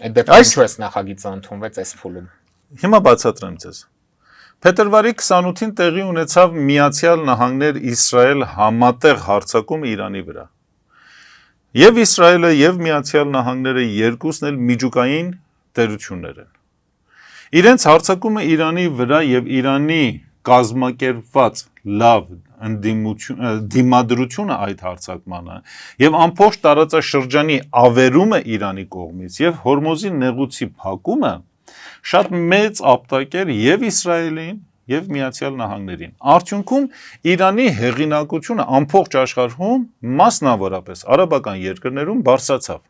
Speaker 1: Այդ դեպքում ինչու է նախագիծը ընդունվեց այս փուլում։
Speaker 2: Հիմա բացատրեմ ձեզ։ Փետրվարի 28-ին տեղի ունեցավ Միացյալ Նահանգներ Իսրայել համատեղ հարձակումը Իրանի վրա։ Եվ Իսրայելը եւ Միացյալ Նահանգները երկուսն էլ միջուկային տերություններ են։ Իրենց հարձակումը Իրանի վրա եւ Իրանի կազմակերպված լավ դիմադրությունը այդ հարձակմանը եւ ամբողջ տարածաշրջանի ավերումը Իրանի կողմից եւ Հորմոզի նեղուցի փակումը շատ մեծ ապտակ էր եւ Իսրայելին եւ Միացյալ Նահանգներին։ Արդյունքում Իրանի հեղինակությունը ամբողջ աշխարհում մասնավորապես արաբական երկրներում բարձրացավ։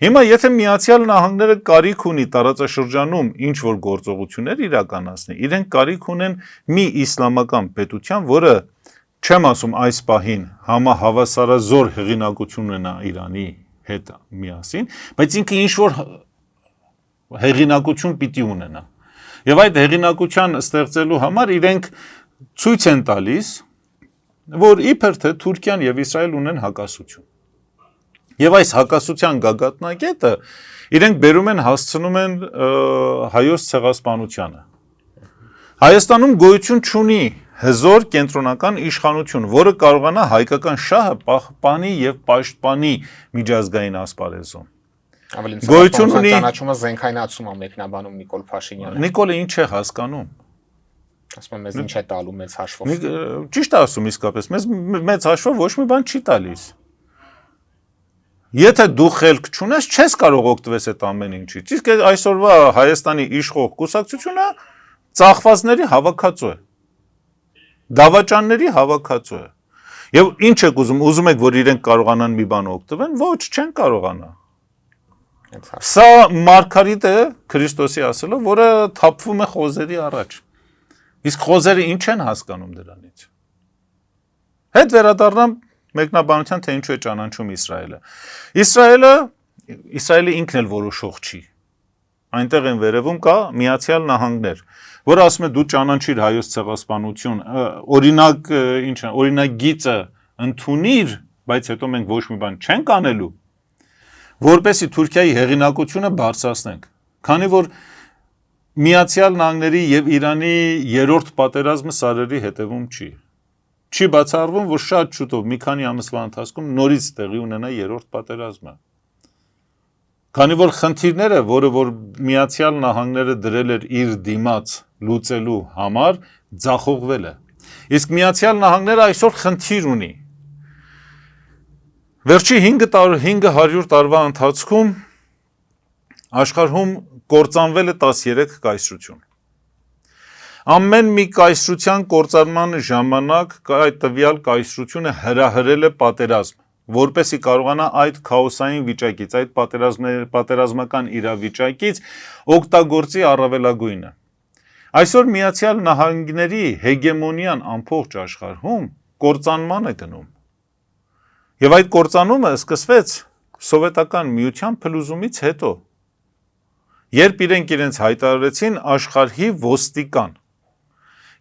Speaker 2: Հիմա եթե Միացյալ Նահանգները կարիք ունի տարածաշրջանում ինչ որ գործողություններ իրականացնի, իրենք կարիք ունեն մի իսլամական պետության, որը չեմ ասում այս պահին համահավասարազոր հեղինակություն ունենա Իրանի հետ միասին, բայց ինքը ինչ որ հեղինակություն պիտի ունենա։ Եվ այդ հեղինակության ստեղծելու համար իրենք ցույց են տալիս, որ իբր թե Թուրքիան եւ Իսրայել ունեն հակասություն։ Եվ այս հակասության գագաթնակետը իրենք բերում են հասցնում են հայոց ցեղասպանությանը։ Հայաստանում գոյություն չունի հզոր կենտրոնական իշխանություն, որը կարողանա հայկական շահը պահպանի եւ պաշտպանի միջազգային ասպարեզում։
Speaker 1: Գոյություն ունի ճանաչումը զենքայնացում է մեկնաբանում Նիկոլ Փաշինյանը։
Speaker 2: Նիկոլը ինչ է հասկանում։
Speaker 1: Ասում եմ մեզ ինչ է տալու մեծ հաշվով։
Speaker 2: Ճիշտ է ասում իսկապես, մեծ հաշվով ոչ մի բան չի տալիս։ Եթե դու խելք չունես, չես կարող օգտվես այդ ամեն ինչից։ Իսկ այսօրվա Հայաստանի իշխող կուսակցությունը ծախվածների հավաքածու է։ Դավաճանների հավաքածու է։ Եվ ինչ եք ուզում եք, որ իրենք կարողանան մի բան օգտվեն, ոչ, չեն կարողանա։ Սա Մարգարիտ է Քրիստոսի ասելով, որը թափվում է խոզերի առաջ։ Իսկ խոզերը ինչ են հասկանում դրանից։ Հետ վերադառնամ մեկնաբանության, թե ինչու է ճանաչում Իսրայելը։ Իսրայելը ինքն էլ որոշող չի։ Այնտեղ են վերևում կա Միացյալ Նահանգներ, որը ասում է դու ճանաչիր հայոց ցեղասպանություն, օրինագիծը ընդունիր, բայց հետո մենք ոչ մի բան չենք անելու, որպեսզի Թուրքիայի հեղինակությունը բարձրացնենք։ Քանի որ Միացյալ Նահանգների եւ Իրանի երրորդ պատերազմը սարերի հետևում չի։ Չի բացառվում, որ շատ շուտով մի քանի ամսվա ընթացքում նորից տեղի ունենա երրորդ պատերազմը։ Քանի որ խնդիրները, որը որ Միացյալ Նահանգները դրել էր իր դիմաց լուծելու համար, ձախողվել է։ Իսկ Միացյալ Նահանգները այսօր խնդիր ունի։ Վերջի 500 տարվա ընթացքում աշխարհում կործանվել է 13 կայսրություն։ Ամեն մի կայսրության կործանման ժամանակ այդ տվյալ կայսրությունը հրահրել է պատերազմ, որպեսզի կարողանա այդ քաոսային վիճակից, այդ պատերազմական իրավիճակից օգտագործի առավելագույնը։ Այսօր Միացյալ Նահանգների հեգեմոնիան ամբողջ աշխարհում կործանման է գնում։ Եվ այդ կործանումը սկսվեց սովետական միության փլուզումից հետո, երբ իրենց հայտարարեցին աշխարհի ոստիկան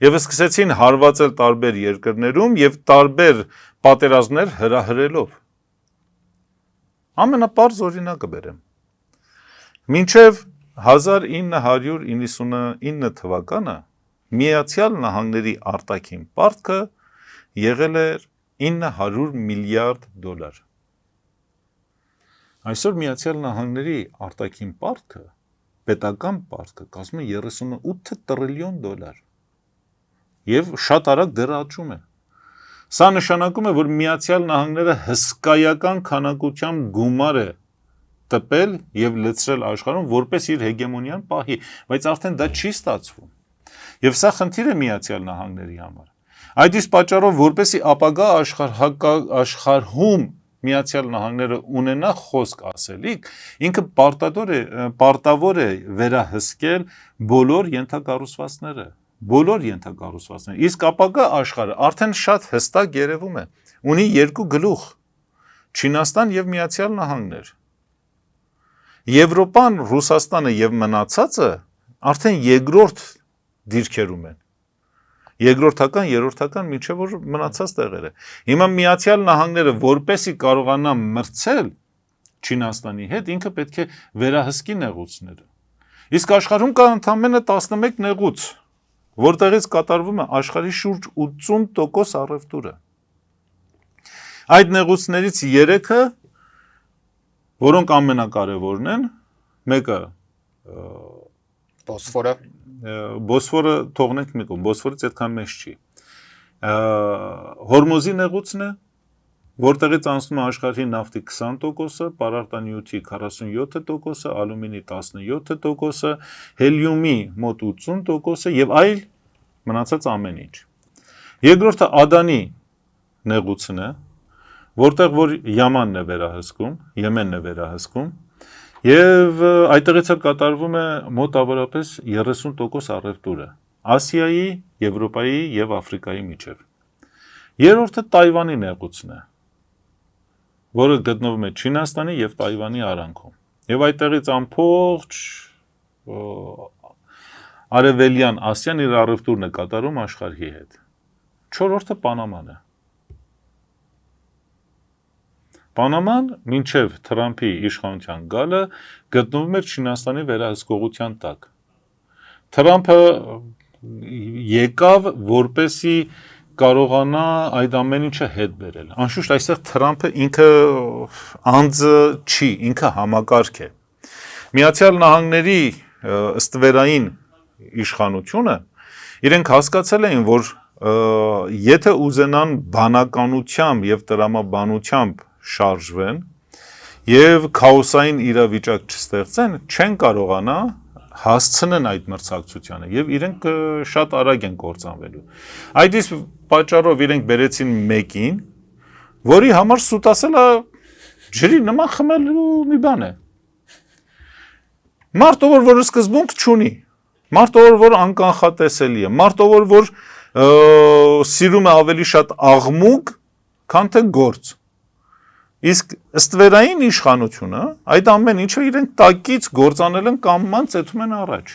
Speaker 2: եւ սկսեցին հարվածել տարբեր երկրներում եւ տարբեր պատերազմներ հրահրելով։ Ամենապարզ օրինակը բերեմ։ Մինչև 1999 թվականը Միացյալ Նահանգների արտաքին պարտքը եղել էր $900 միլիարդ։ Այսօր Միացյալ Նահանգների արտաքին պարտքը, պետական պարտքը կազմում է $38 տրիլիոն։ Եվ շատ արագ դեռ աճում է։ Սա նշանակում է, որ Միացյալ Նահանգները հսկայական քանակությամբ գումար է տպել եւ լցրել աշխարհում, որպես իր հեգեմոնիան պահի, բայց արդեն դա չի ստացվում։ Եվ սա խնդիր է Միացյալ Նահանգների համար։ Այդ իսկ պատճառով, որպեսզի ապագա աշխարհում Միացյալ Նահանգները ունենա խոսք ասելիք, ինքը պարտավոր է վերահսկել բոլոր ենթակառուցվածքները։ Իսկ ապագա աշխարհը արդեն շատ հստակ երևում է, ունի երկու գլուխ՝ Չինաստան եւ Միացյալ Նահանգներ։ Եվրոպան, Ռուսաստանը եւ մնացածը արդեն երկրորդ դիրքերում են։ Երկրորդական, երրորդական, մինչև որ մնացած տեղերը։ Հիմա Միացյալ Նահանգները որպեսի կարողանա մրցել Չինաստանի հետ, ինքը պետք է վերահսկի նեղուցները։ Իսկ աշխարհում կա ընդամենը 11 նեղուց, որտեղից կատարվում է աշխարհի շուրջ 80% առևտուրը։ Այդ նեղուցներից 3-ը, որոնք ամենակարևորն են, մեկը Բոսֆորը թողնենք մի կողմ, Բոսֆորից այդքան մեծ չի։ Հորմոզի նեղուցն է, որտեղից անցնում է աշխարհի նավթի 20%-ը, պարարտանյութի 47%-ը, ալյումինի 17%-ը, հելիումի մոտ 80%-ը եւ այլ մնացած ամեն ինչ։ Երկրորդը Ադանի նեղուցն է, որտեղ որ Յամանն է վերահսկում, Եմենն է վերահսկում, եւ այդտեղից էլ կատարվում է մոտավորապես 30% առևտուրը Ասիայի, Եվրոպայի եւ Աֆրիկայի միջև։ Երրորդը Տայվանի նեղուցն է, որը գտնվում է Չինաստանի եւ Տայվանի արանքում։ Եվ այդտեղից ամբողջ Արևելյան Ասիան իր առևտուրն է կատարում աշխարհի հետ։ Չորրորդը Պանաման է։ Պանաման մինչև Թրամփի իշխանության գալը գտնվում էր Չինաստանի վերահսկողության տակ։ Թրամփը եկավ, որպեսի կարողանա այդ ամեն ինչը հետ բերել։ Անշուշտ այստեղ Թրամփը ինքը անձը չի, ինքը համակարգ է։ Միացյալ Նահանգների ստվերային իշխանությունը իրենք հասկացել էին, որ եթե ուզենան բանականությամբ եւ տրամաբանությամբ շարժվեն եւ քաոսային իրավիճակ չստեղծեն, չեն կարողանա հասցնեն այդ մրցակցությանը եւ իրենք շատ արագ են կործանվելու։ Այդ իսկ պատճառով իրենք բերեցին մեկին, որի համար սուտ ասելը ջրի նման խմելու մի բան է։ Մարդը որ սկզբունք չունի, մարդը որ անկանխատեսելի է, մարդը որ սիրում է ավելի շատ աղմուկ, քան թե գործ։ Իսկ ստվերային իշխանությունը այդ ամեն ինչը իրենք տակից գործանել են կամման ծեթում են առաջ։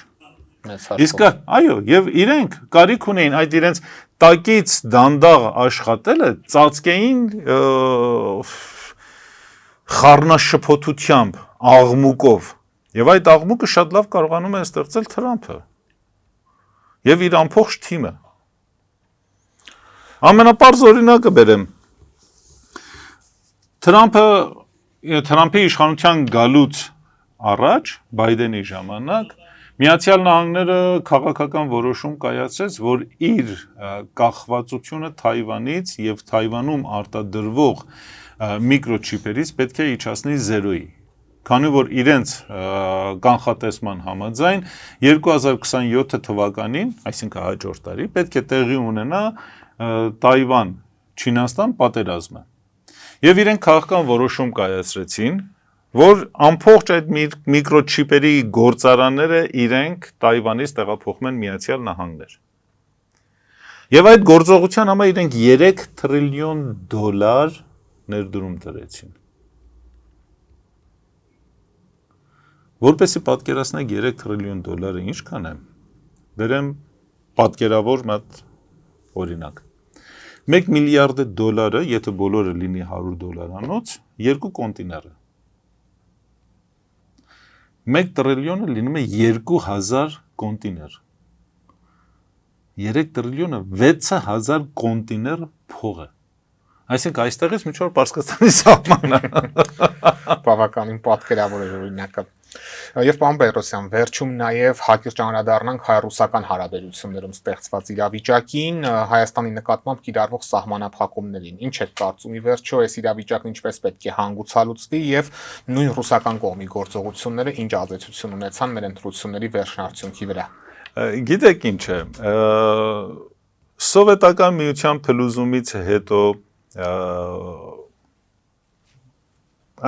Speaker 2: Իսկ այո, եւ իրենք կարիք ունեին այդ իրենց տակից դանդաղ աշխատելը ծածկեին խառնաշփոթությամբ, աղմուկով։ Եվ այդ աղմուկը շատ լավ կարողանում է ստեղծել Թրամփը։ Եվ իր ամբողջ թիմը։ Ամենապարզ օրինակը բերեմ։ Թրամփի իշխանության գալուց առաջ Բայդենի ժամանակ Միացյալ Նահանգները քաղաքական որոշում կայացրեց, որ իր կախվածությունը Թայվանից եւ Թայվանում արտադրվող միկրոչիպերից պետք է իջացնի 0-ի։ Քանի որ իրենց կանխատեսման համաձայն 2027 թվականին, այսինքն հաջորդ տարի, պետք է տեղի ունենա Տայվան-Չինաստան պատերազմը։ Եվ իրենք քաղաքական որոշում կայացրեցին, որ ամբողջ այդ միկրոչիպերի գործարանները իրենք Տայվանից տեղափոխում են Միացյալ Նահանգներ։ Եվ այդ գործողության համար իրենք $3 տրիլիոն ներդրում դրեցին։ Որպեսզի պատկերացնեք $3 տրիլիոն ինչքան է, բերեմ պատկերավոր մատ օրինակ։ $1 միլիարդ, եթե բոլորը լինի $100-անոց, 2 կոնտիներ է։ 1 տրիլիոնը լինում է 2000 կոնտիներ։ 3 տրիլիոնը 6000 կոնտիներ փող է։ Այսինքն այստեղից մի չոր Պարսկաստանի սահմանը։
Speaker 1: Բավականին պատկերավոր է օրինակը։ Եվ պարոն Պետրոսյան, վերջում նաև հակիրճ անդրադառնանք հայ-ռուսական հարաբերություններում ստեղծված իրավիճակին, Հայաստանի նկատմամբ կիրառվող սահմանափակումներին։ Ինչ եք կարծում, ի վերջո այս իրավիճակն ինչպես պետք է հանգուցալուծվի եւ նույն ռուսական կողմի գործողությունները ինչ ազդեցություն ունեցան մեր ընտրությունների վերջնարդյունքի վրա։
Speaker 2: Գիտեք ինչ է, սովետական միության փլուզումից հետո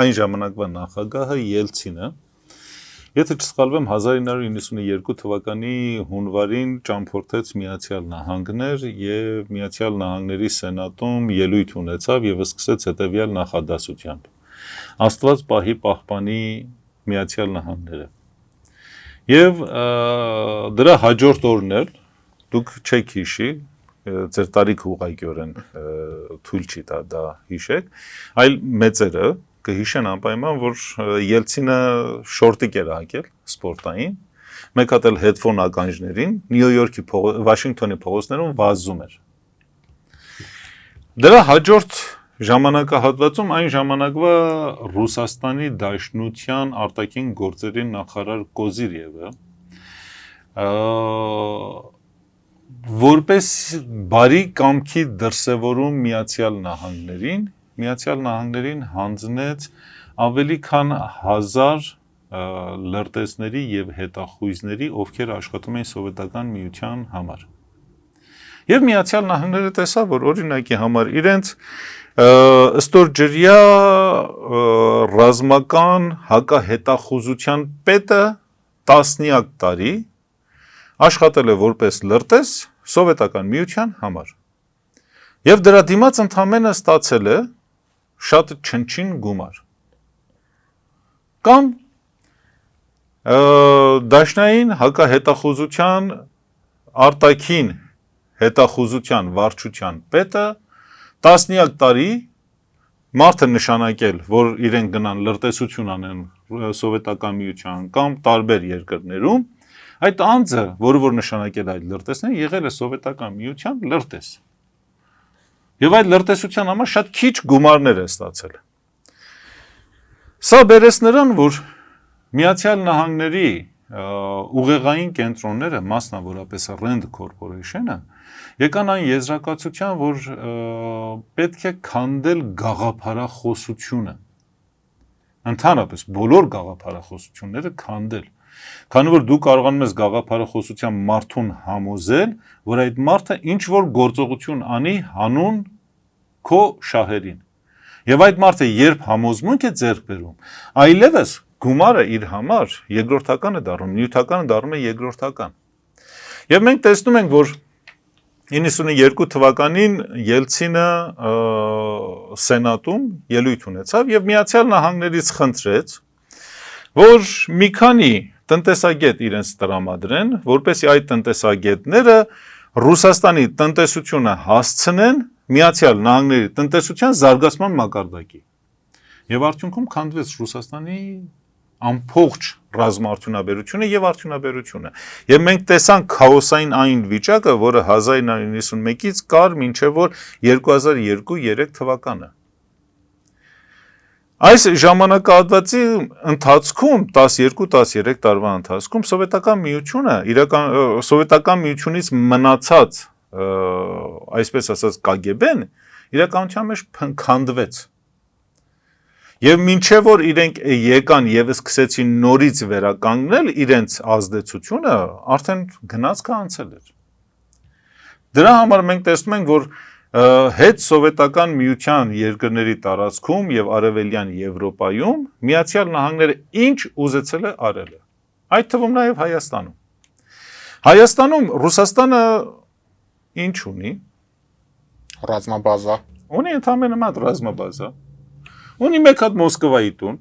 Speaker 2: այն ժամանակվա նախագահը Ելցինը, եթե չսխալվեմ 1992 թվականի հունվարին ճամփորդեց Միացյալ Նահանգներ եւ Միացյալ Նահանգների սենատում ելույթ ունեցավ եւ սկսեց հետեւյալ նախադասությամբ. Աստված պահի պահպանի Միացյալ Նահանգները։ Եվ դրա հաջորդ օրն էլ դուք չեք հիշի, ձեր տարիքը ուղղակիորեն թույլ չի տա դա հիշեք, այլ մեծերը կհիշեն անպայման, որ Ելցինը շորտիկ էր հագել սպորտային, մեկ հատ էլ հետֆոն ականջներին Նյու Յորքի Վաշինգտոնի փողոցներում վազում էր։ Դրա հաջորդ ժամանակահատվածում այն ժամանակվա Ռուսաստանի Դաշնության արտաքին գործերի նախարար Կոզիրևը որպես բարի կամքի դրսևորում Միացյալ Նահանգներին հանձնեց ավելի քան 1000 լրտեսների եւ հետախույզների, ովքեր աշխատում էին Սովետական Միության համար։ Եվ Միացյալ Նահանգները տեսավ, որ օրինակի համար իրենց ստորջրյա ռազմական հակահետախուզության պետը տասնյակ տարի աշխատել է որպես լրտես Սովետական Միության համար։ Եվ դրա դիմաց ընդամենը ստացել է շատ չնչին գումար։ Կամ դաշնային հակահետախուզության արտաքին հետախուզության վարչության պետը տասնյակ տարի մարդ է նշանակել, որ իրենք գնան լրտեսություն անեն Սովետական Միության կամ տարբեր երկրներում, այդ անձը, որ նշանակել այդ լրտեսն է, եղել է Սովետական Միության լրտես։ Եվ այդ լրտեսության համար շատ քիչ գումարներ է ստացել։ Սա բերեց նրան, որ Միացյալ Նահանգների ուղեղային կենտրոնները, մասնավորապես Rand Corporation-ը, եկան այն եզրակացության, որ պետք է քանդել գաղափարախոսությունը, ընդհանրապես բոլոր գաղափարախոսությունները քանդել, քանի որ դու կարողանում ես գաղափարախոսության մարդուն համոզել, որ այդ մարդը ինչ-որ գործողություն անի հանուն քո շահերին, եւ այդ մարդը երբ համոզմունք է ձեռք բերում, այլևս գումարը իր համար երկրորդական է դառնում, նյութականը դառնում է երկրորդական։ Եվ մենք տեսնում ենք, որ 92 թվականին Ելցինը Սենատում ելույթ ունեցավ եւ Միացյալ Նահանգներից խնդրեց, որ մի քանի տնտեսագետ իրենց տրամադրեն, որպեսզի այդ տնտեսագետները Ռուսաստանի տնտեսությունը հասցնեն Միացյալ Նահանգների տնտեսության զարգացման մակարդակի։ Եվ արդյունքում քանդվեց Ռուսաստանի ամբողջ ռազմաարդյունաբերությունը եւ արդյունաբերությունը։ Եվ մենք տեսանք քաոսային այն վիճակը, որը 1991-ից կար մինչեւ որ 2002-3 թվականը։ Այս ժամանակահատվածի ընթացքում 12-13 տարվա ընթացքում Սովետական Միությունից մնացած, այսպես ասած KGB-ն իրականության մեջ քանդվեց։ Եվ մինչև որ իրենք եկան եւ սկսեցին նորից վերականգնել իրենց ազդեցությունը, արդեն գնացքը անցել էր։ Դրա համար մենք տեսնում ենք, որ հետ Սովետական Միության երկրների տարածքում եւ Արևելյան Եվրոպայում Միացյալ Նահանգները ինչ ուզեցել է արել է։ Այդ թվում նաեւ Հայաստանում։ Հայաստանում Ռուսաստանը ինչ ունի։
Speaker 1: Ռազմաբազա։
Speaker 2: Ունի ընդհանրապես մատ ռազմաբազա։ Ունի մեկ հատ Մոսկվայի տուն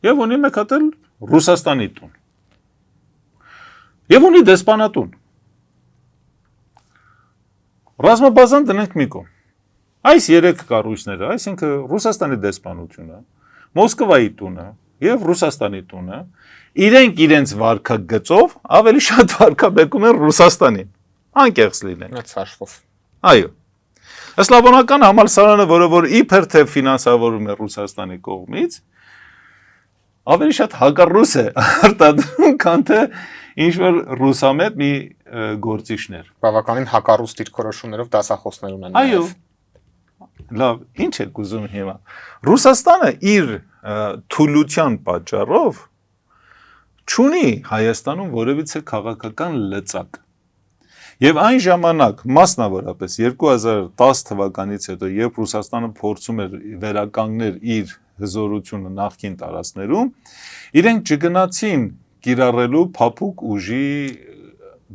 Speaker 2: եւ ունի մեկ հատ էլ Ռուսաստանի տուն։ Եվ ունի դեսպանատուն։ Ռազմաբազան դնենք մի կողմ։ Այս երեք կառույցները, այսինքն Ռուսաստանի դեսպանությունը, Մոսկվայի տունը եւ Ռուսաստանի տունը, իրենց վարկագծով ավելի շատ վարկաբեկում են Ռուսաստանին։ Անկեղծ լինենք։
Speaker 1: Այդ հաշվով։
Speaker 2: Այո։ Սլավոնական համալսարանը, որը որ իբր թե ֆինանսավորում է Ռուսաստանի կողմից, ավելի շատ հակառուս է արտադրում, քան թե ինչ-որ ռուսամետ մի գործիչներ։
Speaker 1: Բավականին հակառուս դիրքորոշումներով դասախոսներ ունեն։
Speaker 2: Այո։ Լավ, ինչ եք ուզում հիմա։ Ռուսաստանը իր թուլության պատճառով չունի Հայաստանում որևիցե քաղաքական լծակ։ Եվ այն ժամանակ, մասնավորապես 2010 թվականից հետո, երբ Ռուսաստանը փորձում էր վերականգնել իր հզորությունը նախկին տարածքներում, իրենք չգնացին կիրառելու փափուկ ուժի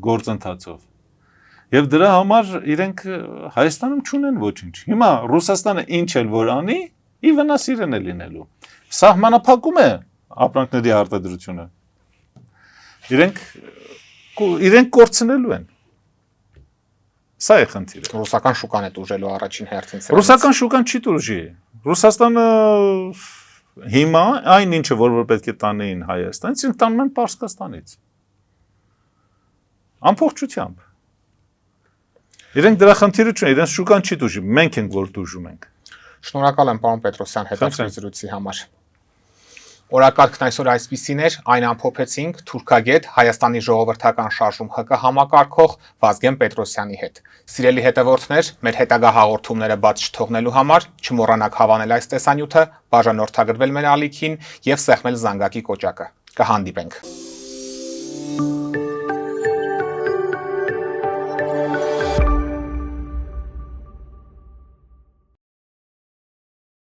Speaker 2: գործընթացով։ Եվ դրա համար իրենք Հայաստանում չունեն ոչինչ։ Հիմա Ռուսաստանը ինչ էլ որ անի, ի վնաս իրեն է լինելու։ Սահմանափակում է ապրանքների արտադրությունը։ Իրենք կորցնելու են։ Սա է խնդիրը։
Speaker 1: Ռուսական շուկան է տուժելու առաջին հերթին։
Speaker 2: Ռուսական շուկան չի տուժի։ Ռուսաստանը հիմա այն ինչը որ պետք է տանեին Հայաստանից, ինք տանում են Պարսկաստանից։ Ամբողջությամբ։ Իրենք դրա խնդիրը չունեն, իրենց շուկան չի տուժի, մենք ենք որ տուժում ենք։
Speaker 1: Շնորհակալ եմ պարոն Պետրոսյան հետաքրքիր զրույցի համար։ Օրակարգն այսօր այսպիսին էր, այն ամփոփեցինք թուրքագետ Հայաստանի ժողովրդական շարժում ՀԿ համակարգող Վազգեն Պետրոսյանի հետ։ Սիրելի հետևորդներ, մեր հետագա հաղորդումները բաց չթողնելու համար չմոռանաք հավանել այս տեսանյութը, բաժանորդագրվել մեր ալիքին եւ սեղմել զանգակի կոճակը։ Կհանդիպենք։